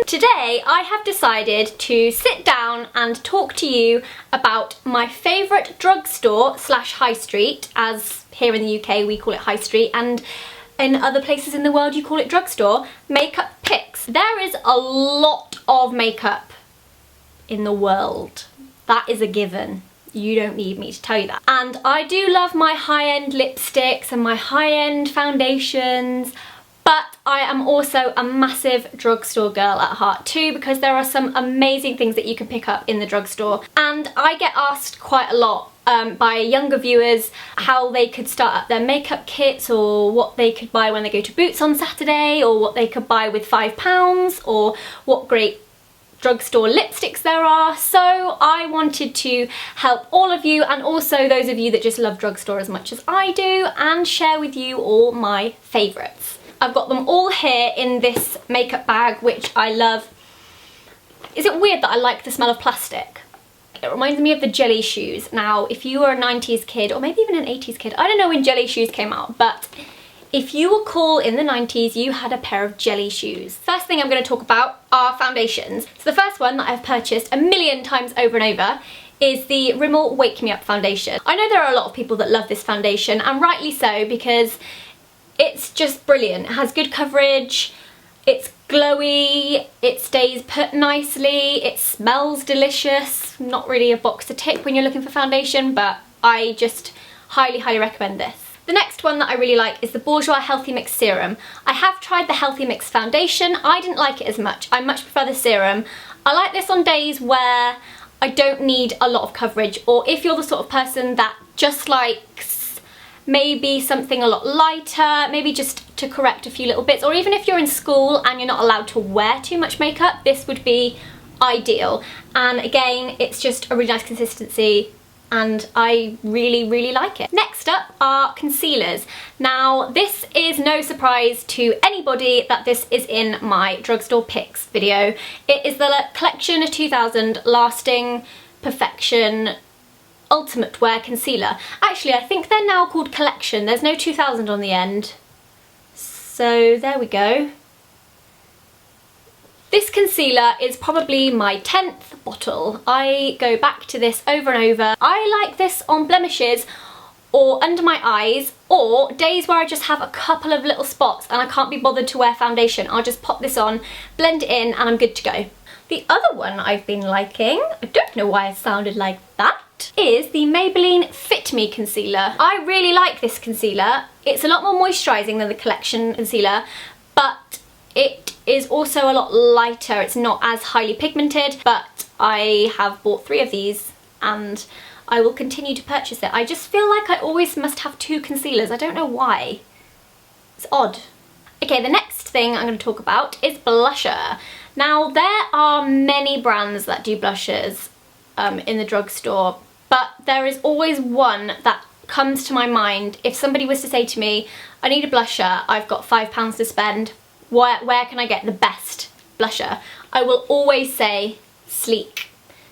Today I have decided to sit down and talk to you about my favourite drugstore slash high street, as here in the UK we call it high street and in other places in the world you call it drugstore, makeup picks. There is a lot of makeup in the world. That is a given. You don't need me to tell you that. And I do love my high-end lipsticks and my high-end foundations, but I am also a massive drugstore girl at heart too, because there are some amazing things that you can pick up in the drugstore. And I get asked quite a lot by younger viewers how they could start up their makeup kits, or what they could buy when they go to Boots on Saturday, or what they could buy with £5, or what great drugstore lipsticks there are. So I wanted to help all of you, and also those of you that just love drugstore as much as I do, and share with you all my favourites. I've got them all here in this makeup bag, which I love. Is it weird that I like the smell of plastic? It reminds me of the jelly shoes. Now, if you were a 90s kid, or maybe even an 80s kid, I don't know when jelly shoes came out, but if you were cool in the 90s, you had a pair of jelly shoes. First thing I'm going to talk about are foundations. So the first one that I've purchased a million times over and over is the Rimmel Wake Me Up foundation. I know there are a lot of people that love this foundation, and rightly so, because it's just brilliant. It has good coverage, it's glowy, it stays put nicely, it smells delicious. Not really a box to tick when you're looking for foundation, but I just highly, highly recommend this. The next one that I really like is the Bourjois Healthy Mix Serum. I have tried the Healthy Mix foundation. I didn't like it as much. I much prefer the serum. I like this on days where I don't need a lot of coverage, or if you're the sort of person that just likes maybe something a lot lighter, maybe just to correct a few little bits, or even if you're in school and you're not allowed to wear too much makeup, this would be ideal. And again, it's just a really nice consistency, and I really, really like it. Next up are concealers. Now, this is no surprise to anybody that this is in my drugstore picks video. It is the Collection 2000 Lasting Perfection Ultimate Wear Concealer. Actually, I think they're now called Collection. There's no 2000 on the end. So there we go. This concealer is probably my 10th bottle. I go back to this over and over. I like this on blemishes or under my eyes, or days where I just have a couple of little spots and I can't be bothered to wear foundation. I'll just pop this on, blend it in, and I'm good to go. The other one I've been liking, I don't know why it sounded like that, is the Maybelline Fit Me Concealer. I really like this concealer. It's a lot more moisturising than the Collection concealer, but it is also a lot lighter. It's not as highly pigmented, but I have bought 3 of these and I will continue to purchase it. I just feel like I always must have 2 concealers. I don't know why. It's odd. Okay, the next thing I'm going to talk about is blusher. Now, there are many brands that do blushers in the drugstore, but there is always one that comes to my mind. If somebody was to say to me, I need a blusher, I've got £5 to spend, where can I get the best blusher? I will always say Sleek.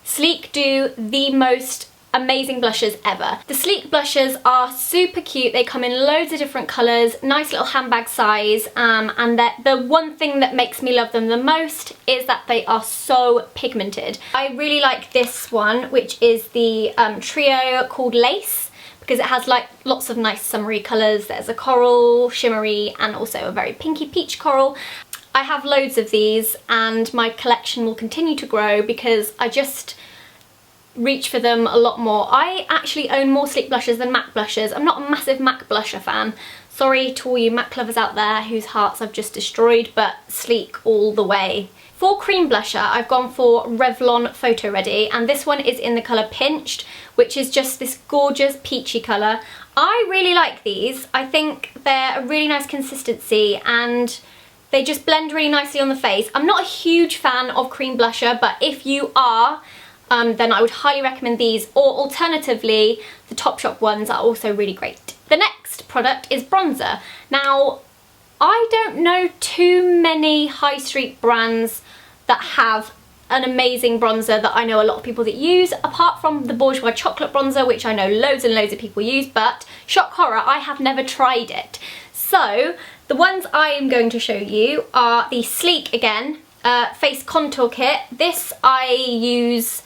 Sleek do the most amazing blushes ever. The Sleek blushes are super cute. They come in loads of different colours, nice little handbag size, and the one thing that makes me love them the most is that they are so pigmented. I really like this one, which is the trio called Lace, because it has like lots of nice summery colours. There's a coral, shimmery, and also a very pinky peach coral. I have loads of these, and my collection will continue to grow because I just reach for them a lot more. I actually own more Sleek blushes than MAC blushes. I'm not a massive MAC blusher fan. Sorry to all you MAC lovers out there whose hearts I've just destroyed, but Sleek all the way. For cream blusher, I've gone for Revlon Photoready, and this one is in the colour Pinched, which is just this gorgeous peachy colour. I really like these. I think they're a really nice consistency and they just blend really nicely on the face. I'm not a huge fan of cream blusher, but if you are, then I would highly recommend these, or alternatively, the TopShop ones are also really great. The next product is bronzer. Now, I don't know too many high street brands that have an amazing bronzer that I know a lot of people that use, apart from the Bourjois chocolate bronzer, which I know loads and loads of people use, but shock horror, I have never tried it. So the ones I am going to show you are the Sleek again face contour kit. This I use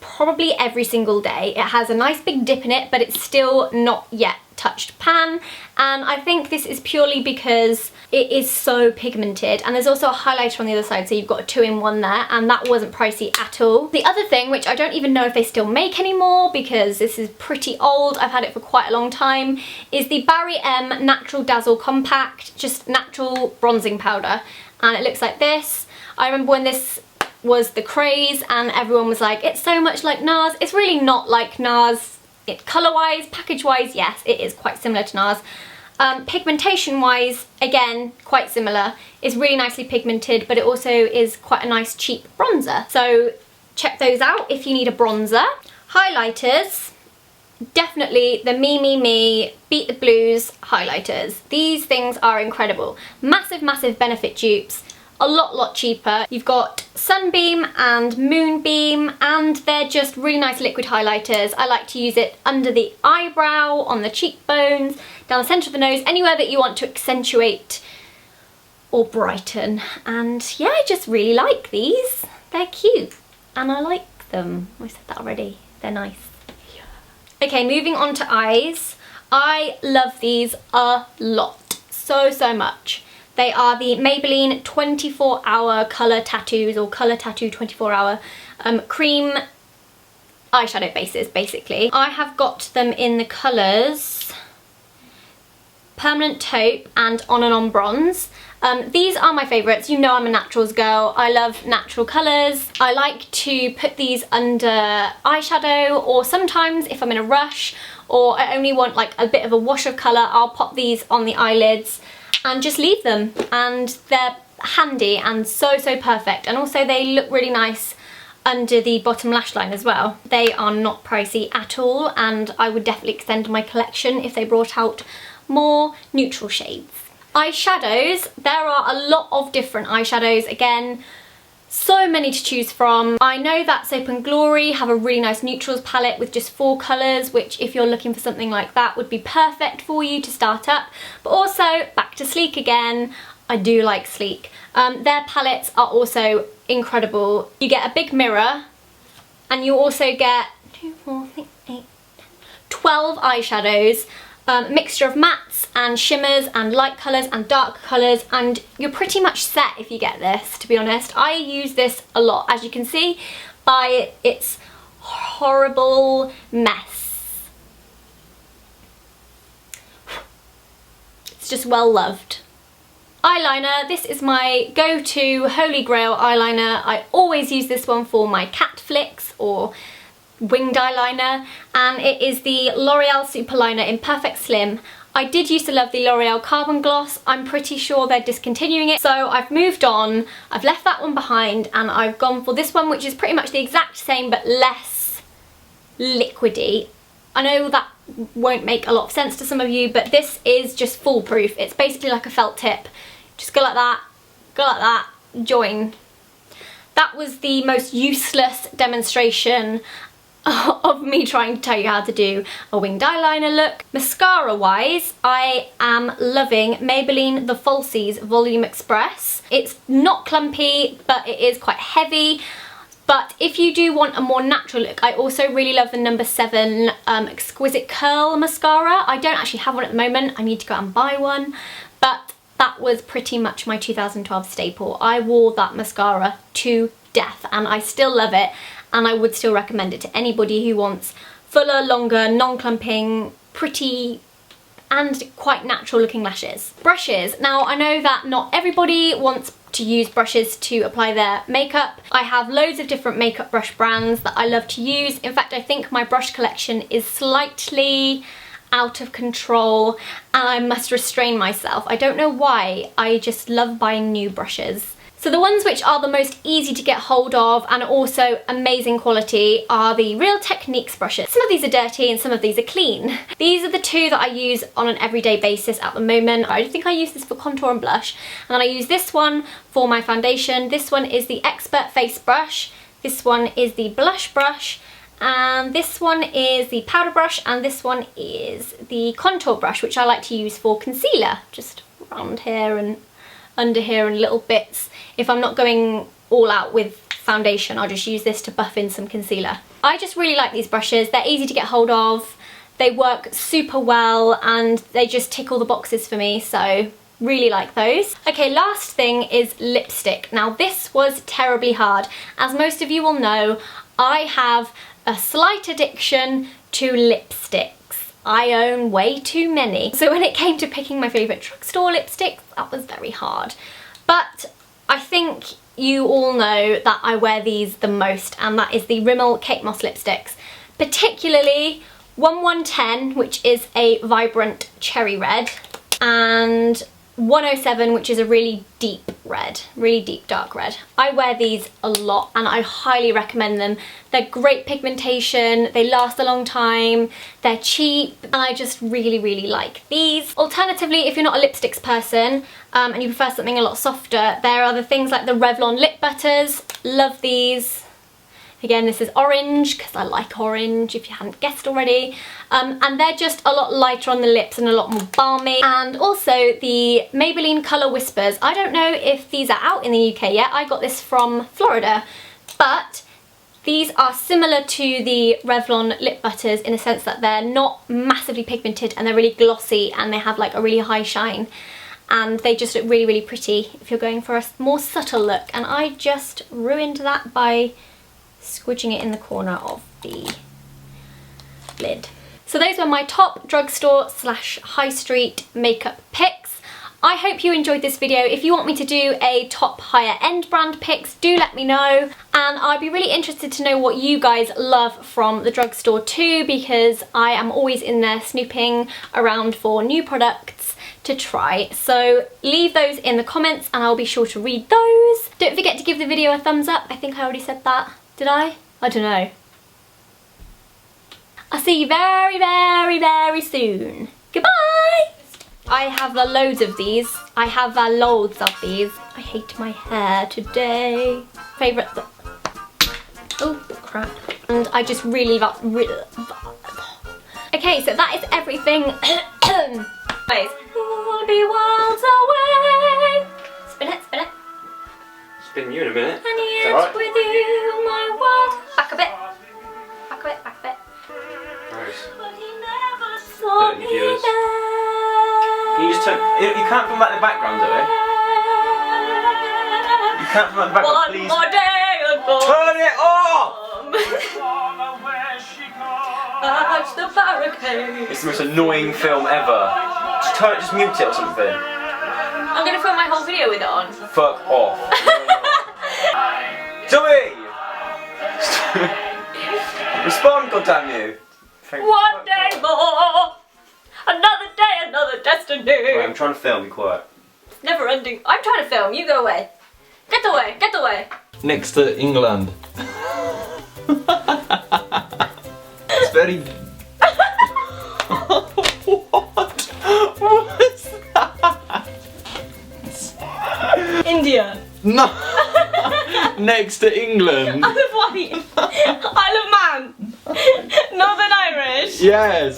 probably every single day. It has a nice big dip in it, but it's still not yet touched pan, and I think this is purely because it is so pigmented, and there's also a highlighter on the other side, so you've got a 2-in-1 there, and that wasn't pricey at all. The other thing, which I don't even know if they still make anymore because this is pretty old, I've had it for quite a long time, is the Barry M Natural Dazzle Compact, just natural bronzing powder, and it looks like this. I remember when this was the craze and everyone was like, it's so much like NARS. It's really not like NARS. Colour-wise, package-wise, yes, it is quite similar to NARS. Pigmentation-wise, again, quite similar. It's really nicely pigmented, but it also is quite a nice cheap bronzer. So check those out if you need a bronzer. Highlighters, definitely the MEMEME Beat the Blues highlighters. These things are incredible. Massive, massive benefit dupes. A lot cheaper. You've got Sunbeam and Moonbeam, and they're just really nice liquid highlighters. I like to use it under the eyebrow, on the cheekbones, down the centre of the nose, anywhere that you want to accentuate or brighten. And yeah, I just really like these. They're cute and I like them. I said that already. They're nice. Yeah. Okay, moving on to eyes. I love these a lot. So much. They are the Maybelline 24-hour Colour Tattoos, or Colour Tattoo 24-hour cream eyeshadow bases, basically. I have got them in the colours Permanent Taupe and On and On Bronze. These are my favourites. You know I'm a naturals girl. I love natural colours. I like to put these under eyeshadow, or sometimes if I'm in a rush or I only want like a bit of a wash of colour, I'll pop these on the eyelids and just leave them, and they're handy and so perfect, and also they look really nice under the bottom lash line as well. They are not pricey at all, and I would definitely extend my collection if they brought out more neutral shades. Eyeshadows, there are a lot of different eyeshadows. Again, so many to choose from. I know that Soap & Glory have a really nice neutrals palette with just 4 colours, which if you're looking for something like that would be perfect for you to start up. But also, back to Sleek again, I do like Sleek. Their palettes are also incredible. You get a big mirror, and you also get 12 eyeshadows, mixture of mattes and shimmers and light colours and dark colours, and you're pretty much set if you get this, to be honest. I use this a lot, as you can see by its horrible mess. It's just well loved. Eyeliner, this is my go-to holy grail eyeliner. I always use this one for my cat flicks or winged eyeliner, and it is the L'Oreal Superliner in Perfect Slim. I did used to love the L'Oreal Carbon Gloss. I'm pretty sure they're discontinuing it, so I've moved on. I've left that one behind, and I've gone for this one, which is pretty much the exact same but less liquidy. I know that won't make a lot of sense to some of you, but this is just foolproof. It's basically like a felt tip. Just go like that, join. That was the most useless demonstration of me trying to tell you how to do a winged eyeliner look. Mascara wise, I am loving Maybelline The Falsies Volume Express. It's not clumpy, but it is quite heavy. But if you do want a more natural look, I also really love the number 7 Exquisite Curl Mascara. I don't actually have one at the moment. I need to go out and buy one. But that was pretty much my 2012 staple. I wore that mascara to death, and I still love it. And I would still recommend it to anybody who wants fuller, longer, non-clumping, pretty and quite natural looking lashes. Brushes. Now I know that not everybody wants to use brushes to apply their makeup. I have loads of different makeup brush brands that I love to use. In fact, I think my brush collection is slightly out of control and I must restrain myself. I don't know why, I just love buying new brushes. So the ones which are the most easy to get hold of and also amazing quality are the Real Techniques brushes. Some of these are dirty and some of these are clean. These are the two that I use on an everyday basis at the moment. I think I use this for contour and blush, and then I use this one for my foundation. This one is the Expert Face brush, this one is the blush brush, and this one is the powder brush, and this one is the contour brush, which I like to use for concealer, just around here and under here and little bits if I'm not going all out with foundation, I'll just use this to buff in some concealer. I just really like these brushes. They're easy to get hold of, they work super well, and they just tick all the boxes for me, so really like those. Okay, last thing is lipstick. Now this was terribly hard. As most of you will know, I have a slight addiction to lipsticks. I own way too many. So when it came to picking my favourite drugstore lipsticks, that was very hard. But I think you all know that I wear these the most, and that is the Rimmel Kate Moss lipsticks. Particularly 1110, which is a vibrant cherry red, and 107, which is a really deep red, really deep dark red. I wear these a lot and I highly recommend them. They're great pigmentation, they last a long time, they're cheap, and I just really, really like these. Alternatively, if you're not a lipsticks person and you prefer something a lot softer, there are the things like the Revlon Lip Butters. Love these. Again, this is orange because I like orange, if you hadn't guessed already. And they're just a lot lighter on the lips and a lot more balmy. And also the Maybelline Colour Whispers. I don't know if these are out in the UK yet. I got this from Florida. But these are similar to the Revlon Lip Butters in the sense that they're not massively pigmented and they're really glossy and they have like a really high shine. And they just look really, really pretty if you're going for a more subtle look. And I just ruined that by squidging it in the corner of the lid. So those were my top drugstore / high street makeup picks. I hope you enjoyed this video. If you want me to do a top higher end brand picks, do let me know. And I'd be really interested to know what you guys love from the drugstore too, because I am always in there snooping around for new products to try. So leave those in the comments and I'll be sure to read those. Don't forget to give the video a thumbs up. I think I already said that. Did I? I don't know. I'll see you very, very, very soon. Goodbye! I have loads of these. I have loads of these. I hate my hair today. Favourite. Oh, crap. And I just really love. Okay, so that is everything. Guys. We'll be worlds away. Spin it, spin it. Spin you in a minute. And yet right? With you, my world. Back a bit. Back a bit, back a bit. Nice. 30 viewers. Can you just turn, you can't film that in the background, do you? You can't film that in the background, please. One more day ago. Turn it off! Touch the barricade. It's the most annoying film ever. Just mute it or something. I'm gonna film my whole video with it on. Fuck off. Zoe! Respond, goddamn you. One day more. Another day, another destiny. Right, I'm trying to film, be quiet. It's never ending. I'm trying to film, you go away. Get away, get away. Next to England. It's very... What? What's that? India. No. Next to England. Isle of Wight. Isle of Man. Northern Irish. Yes.